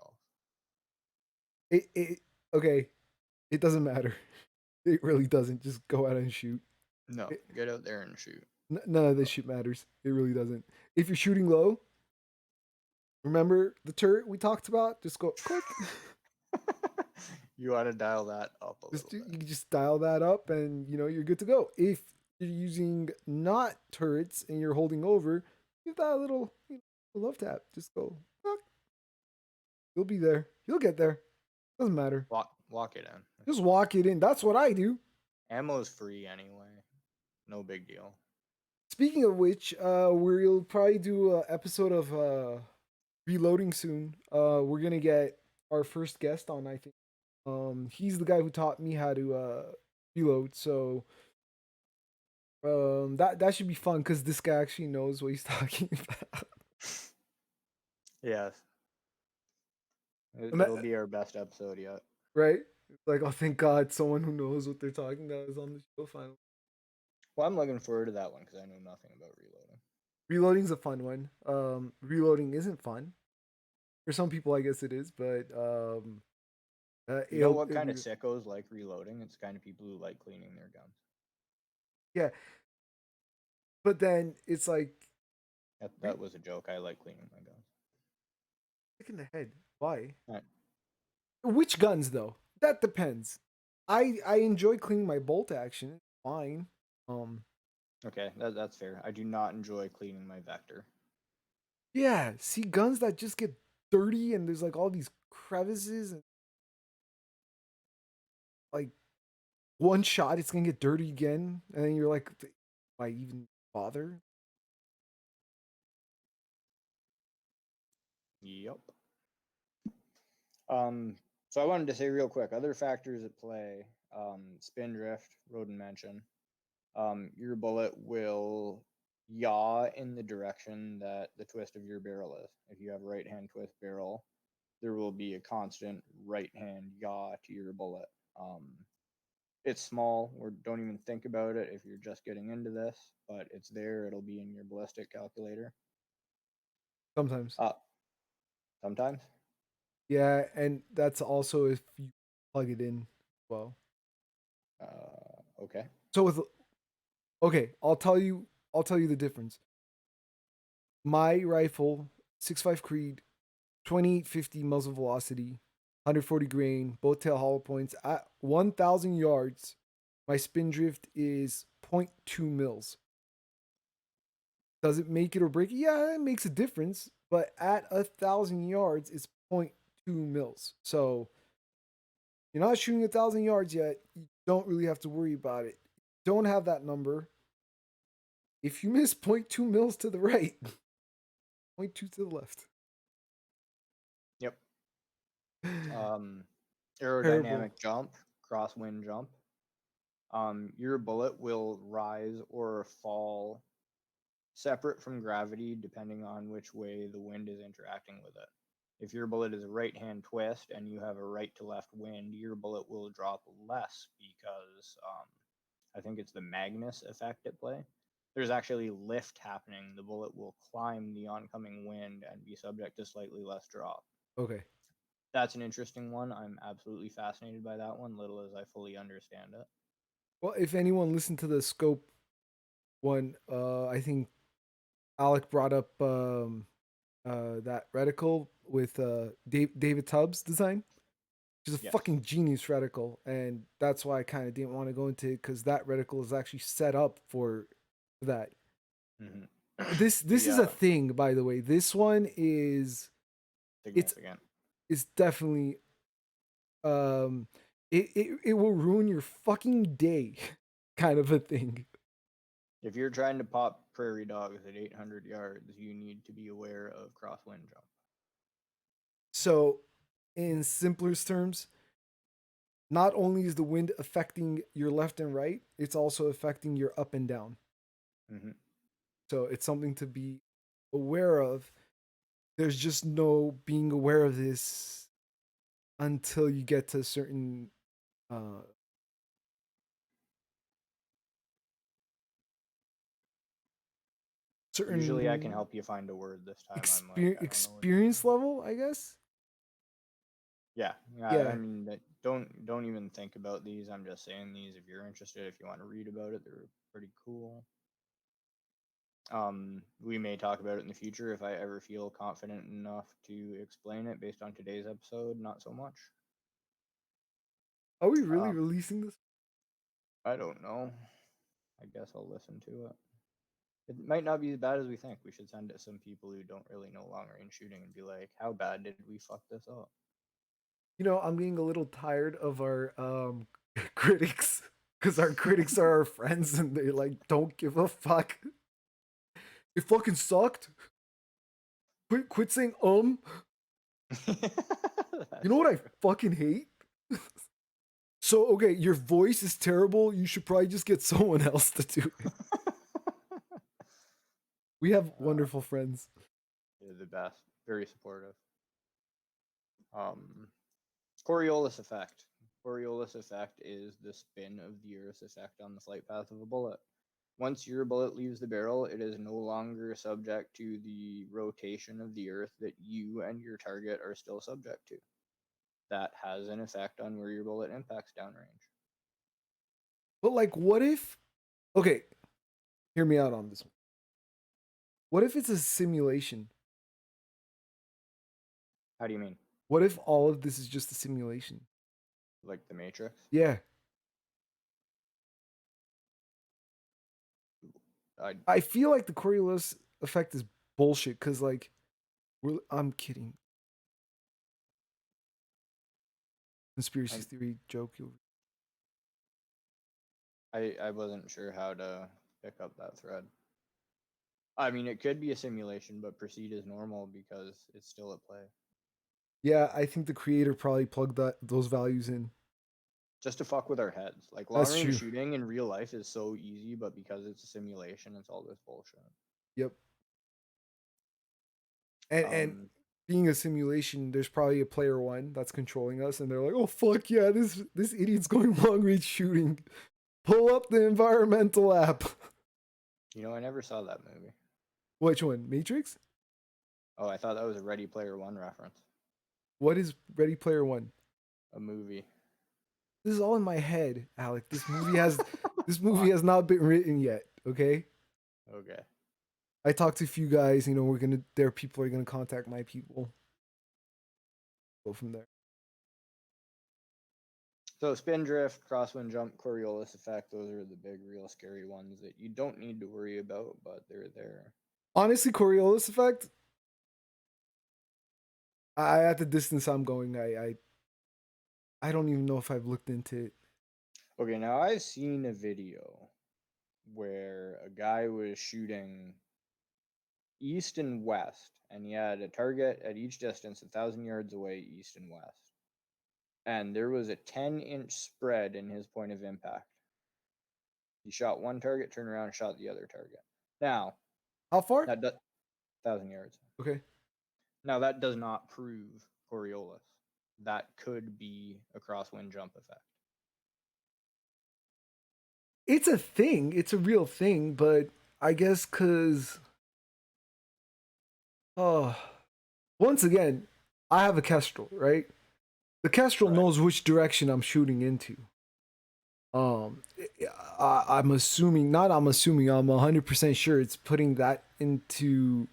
else. Okay. It doesn't matter. It really doesn't. Just go out and shoot. No, get out there and shoot. None of this shit matters. It really doesn't. If you're shooting low, remember the turret we talked about? Just go click. You want to dial that up a little You bit. can just dial that up, and you're good to go. If you're using not turrets and you're holding over, give that a little love tap. Just go. You'll be there. You'll get there. Doesn't matter. Walk it in. Just walk it in. That's what I do. Ammo's free anyway. No big deal. Speaking of which, we'll probably do an episode of reloading soon. We're gonna get our first guest on. I think. He's the guy who taught me how to reload. So that should be fun because this guy actually knows what he's talking about. Yes. And It'll be our best episode yet. right? It's like, oh, thank God, someone who knows what they're talking about is on the show finally. Well, I'm looking forward to that one because I know nothing about reloading. Reloading's a fun one. Reloading isn't fun for some people. I guess it is, but You know what it'll kind be of sickos like reloading? It's kind of people who like cleaning their guns. yeah. But then it's like That was a joke. I like cleaning my guns. stick in the head. Why? Right. Which guns though? That depends. I enjoy cleaning my bolt action. It's fine. Um, Okay, that's fair. I do not enjoy cleaning my vector. yeah. See guns that just get dirty and there's like all these crevices and like one shot it's gonna get dirty again, and then you're like, why even bother? Yep. So I wanted to say real quick, other factors at play, spin drift, Roden mentioned. Your bullet will yaw in the direction that the twist of your barrel is. If you have right hand twist barrel, there will be a constant right hand yaw to your bullet. It's small, or don't even think about it if you're just getting into this, but it's there. It'll be in your ballistic calculator. Sometimes. Uh, sometimes. Yeah, and that's also if you plug it in. Well, Okay. so with okay, I'll tell you the difference. My rifle, 6.5 Creed, 2850 muzzle velocity, 140 grain, both tail hollow points at 1,000 yards. My spin drift is zero.2 mils. Does it make it or break it? Yeah, it makes a difference. But at 1,000 yards, it's zero.2 mils. So you're not shooting 1,000 yards yet. You don't really have to worry about it. Don't have that number. If you miss zero.2 mils to the right, zero.2 to the left. Yep. Terrible. Aerodynamic jump, crosswind jump. Your bullet will rise or fall separate from gravity depending on which way the wind is interacting with it. If your bullet is a right hand twist and you have a right to left wind, your bullet will drop less because I think it's the Magnus effect at play. There's actually lift happening. The bullet will climb the oncoming wind and be subject to slightly less drop. Okay. That's an interesting one. I'm absolutely fascinated by that one, little as I fully understand it. Well, if anyone listened to the scope one, I think Alec brought up that reticle with David Tubbs' design. Which is a Yes. fucking genius reticle, and that's why I kind of didn't want to go into it because that reticle is actually set up for that. This The is a thing, by the way. This one is it's significant. it's definitely um it will ruin your fucking day, kind of a thing. If you're trying to pop prairie dogs at 800 yards, you need to be aware of crosswind jump. So, in simplest terms, not only is the wind affecting your left and right, it's also affecting your up and down. Mm-hmm. So it's something to be aware of. There's just no being aware of this until you get to certain uh Usually, I can certain help you find a word. This time, I'm like, I don't know what to experience say. level, I guess. Yeah, I Yeah. mean, don't even think about these. I'm just saying these. If you're interested, if you want to read about it, they're pretty cool. We may talk about it in the future if I ever feel confident enough to explain it based on today's episode. Not so much. Are we really Um, releasing this? I don't know. I guess I'll listen to it. It might not be as bad as we think. We should send it to some people who don't really know long range shooting and be like, "How bad did we fuck this up?" You know, I'm getting a little tired of our critics because our critics are our friends and they like don't give a fuck. It fucking sucked. Quit saying You know That's what I true. fucking hate? So okay, your voice is terrible. You should probably just get someone else to do it. We have uh, wonderful friends. You're the best. Very supportive. Um, Coriolis effect. Coriolis effect is the spin of the Earth's effect on the flight path of a bullet. Once your bullet leaves the barrel, it is no longer subject to the rotation of the Earth that you and your target are still subject to. That has an effect on where your bullet impacts downrange. But like, what if? Okay, hear me out on this one. What if it's a simulation? How do you mean? What if all of this is just a simulation? Like the Matrix? Yeah, I I feel like the Coriolis effect is bullshit because like, I'm kidding. Conspiracy I theory joke. I wasn't sure how to pick up that thread. I mean, it could be a simulation, but proceed as normal because it's still at play. Yeah, I think the creator probably plugged those values in. Just to fuck with our heads. Like long That's range true. shooting in real life is so easy, but because it's a simulation, it's all this bullshit. Yep. And Um, being a simulation, there's probably a player one that's controlling us, and they're like, "Oh fuck yeah, this idiot's going long range shooting. Pull up the environmental app." You know, I never saw that movie. Which one? Matrix? Oh, I thought that was a Ready Player One reference. What is Ready Player One? A movie. This is all in my head, Alec. This movie has not been written yet. Okay. Okay. I talked to a few guys. You know, their people are gonna contact my people. Go from there. So spin drift, crosswind jump, Coriolis effect, those are the big, real scary ones that you don't need to worry about, but they're there. Honestly, Coriolis effect. I at the distance I'm going, I don't even know if I've looked into it. Okay, now I've seen a video where a guy was shooting east and west, and he had a target at each distance, 1,000 yards away, east and west. And there was a 10-inch spread in his point of impact. He shot one target, turned around, and shot the other target. Now, How far? that 1,000 yards. Okay. Now, that does not prove Coriolis. That could be a crosswind jump effect. It's a thing. It's a real thing, but I guess because once again, I have a Kestrel, right? The Kestrel knows which direction I'm shooting into. I'm assuming, not I'm assuming, I'm 100% sure it's putting that into.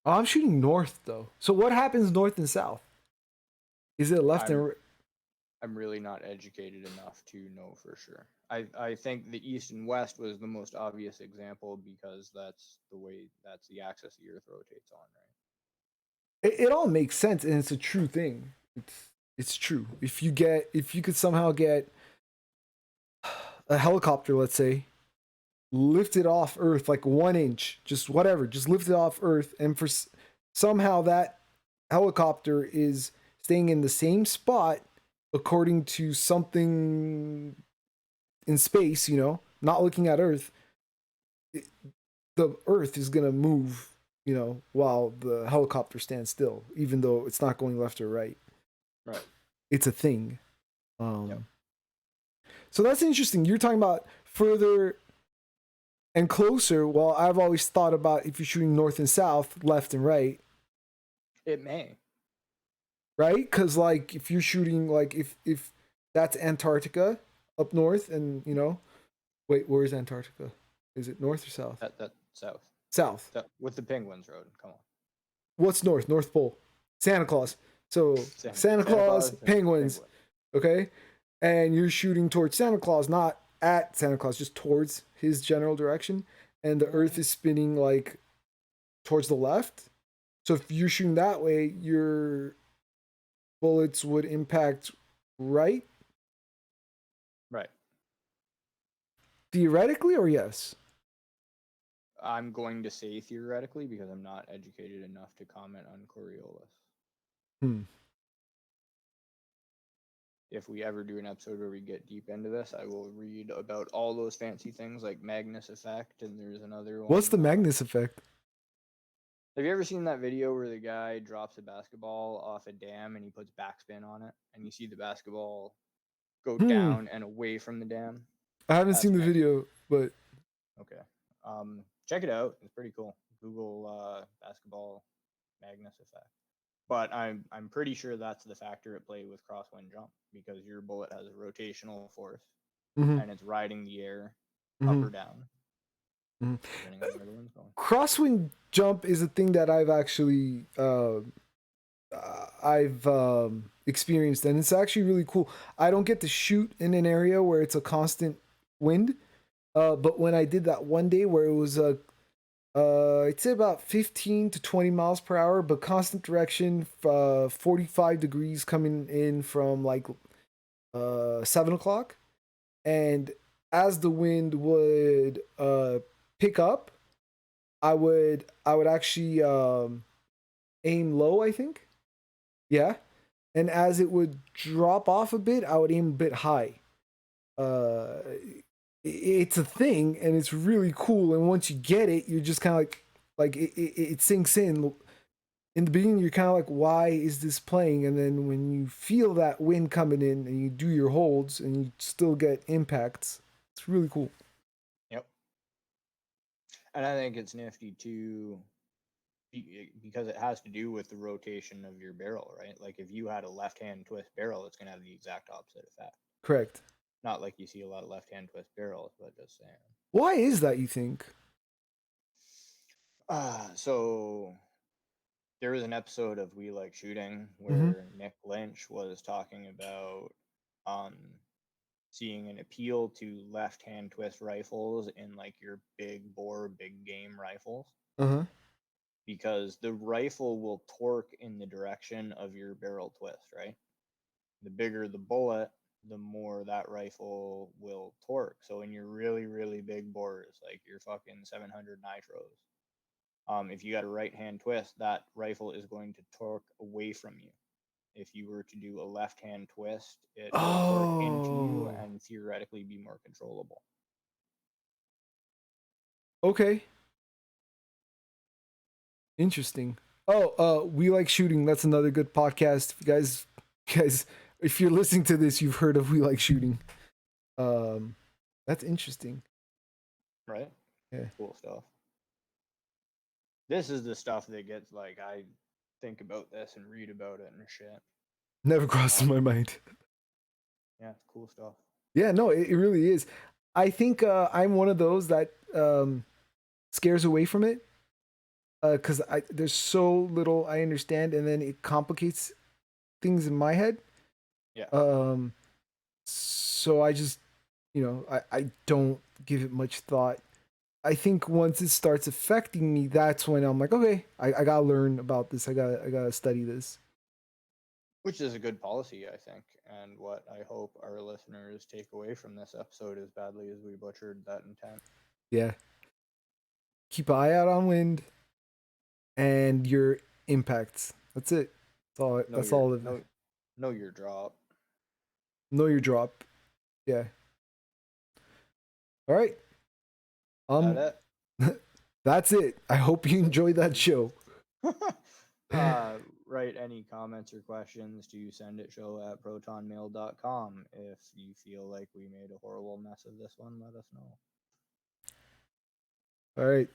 I'm shooting north though. So what happens north and south? Is it left and right? I'm really not educated enough to know for sure. I think the east and west was the most obvious example because that's the axis the Earth rotates on, right? It all makes sense, and it's a true thing. It's true. If you could somehow get a helicopter, let's say, lift it off Earth like 1 inch, just whatever, just lift it off Earth, and for somehow that helicopter is staying in the same spot according to something in space, you know, not looking at Earth, the Earth is gonna move, you know, while the helicopter stands still, even though it's not going left or right. Right. It's a thing. Yep. So that's interesting. You're talking about further and closer. Well, I've always thought about if you're shooting north and south, left and right. It may. Right? Because like if you're shooting like if that's Antarctica up north, and you know, wait, where is Antarctica? Is it north or south? That south. South. With the Penguins Road. Come on. What's north? North Pole. Santa Claus. So Santa Claus, penguins. Okay? And you're shooting towards Santa Claus, not at Santa Claus, just towards his general direction. And the Earth is spinning like towards the left. So if you're shooting that way, your bullets would impact right? Right. Theoretically, or yes? I'm going to say theoretically because I'm not educated enough to comment on Coriolis. If we ever do an episode where we get deep into this, I will read about all those fancy things like Magnus effect, and there's another one. What's the Magnus effect? Have you ever seen that video where the guy drops a basketball off a dam and he puts backspin on it, and you see the basketball go down and away from the dam? I haven't seen the video, but okay. Check it out. It's pretty cool. Google basketball Magnus effect. But I'm pretty sure that's the factor at play with crosswind jump, because your bullet has a rotational force and it's riding the air up or down. Depending on where the wind's going. Crosswind jump is a thing that I've actually experienced, and it's actually really cool. I don't get to shoot in an area where it's a constant wind, but when I did that one day where it was I'd say about 15 to 20 miles per hour, but constant direction, 45 degrees coming in from like 7 o'clock, and as the wind would pick up, I would actually aim low, I think. Yeah. And as it would drop off a bit, I would aim a bit high. It's a thing, and it's really cool. And once you get it, you're just kind of like, like it sinks in the beginning. You're kind of like, why is this playing? And then when you feel that wind coming in and you do your holds and you still get impacts, it's really cool. Yep. And I think it's nifty too because it has to do with the rotation of your barrel, right? Like if you had a left hand twist barrel, it's going to have the exact opposite effect. Correct. Not like you see a lot of left hand twist barrels, but just saying. Why is that, you think? So there was an episode of We Like Shooting Mm-hmm. where Nick Lynch was talking about um, seeing an appeal to left hand twist rifles in like your big bore, big game rifles Uh-huh. because the rifle will torque in the direction of your barrel twist, right? The bigger the bullet, the more that rifle will torque. So in your really, really big bores, like your fucking 700 nitros, if you got a right hand twist, that rifle is going to torque away from you. If you were to do a left hand twist, it will torque into you Oh, and theoretically be more controllable. okay. Interesting. Oh, We Like Shooting. That's another good podcast. If you guys, if you're listening to this, you've heard of We Like Shooting. Um, that's interesting. Right? Yeah, Cool stuff. This is the stuff that gets like I think about this and read about it and shit. never crossed my mind. Yeah, it's cool stuff. Yeah, no, it really is. I think I'm one of those that scares away from it because I there's so little I understand, and then it complicates things in my head. Yeah. Um, so I just I don't give it much thought. I think once it starts affecting me, that's when I'm like, okay, I gotta learn about this. I gotta study this. Which is a good policy, I think, and what I hope our listeners take away from this episode as badly as we butchered that intent. Yeah. Keep an eye out on wind and your impacts. That's it. That's all. Know That's your all of it. know your drop. Know your drop. Yeah. All right. That Um. it? That's it. I hope you enjoyed that show. Write any comments or questions to send it show@protonmail.com. If you feel like we made a horrible mess of this one, let us know. All right. See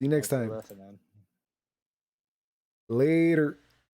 you next Thanks for time. listening. Later.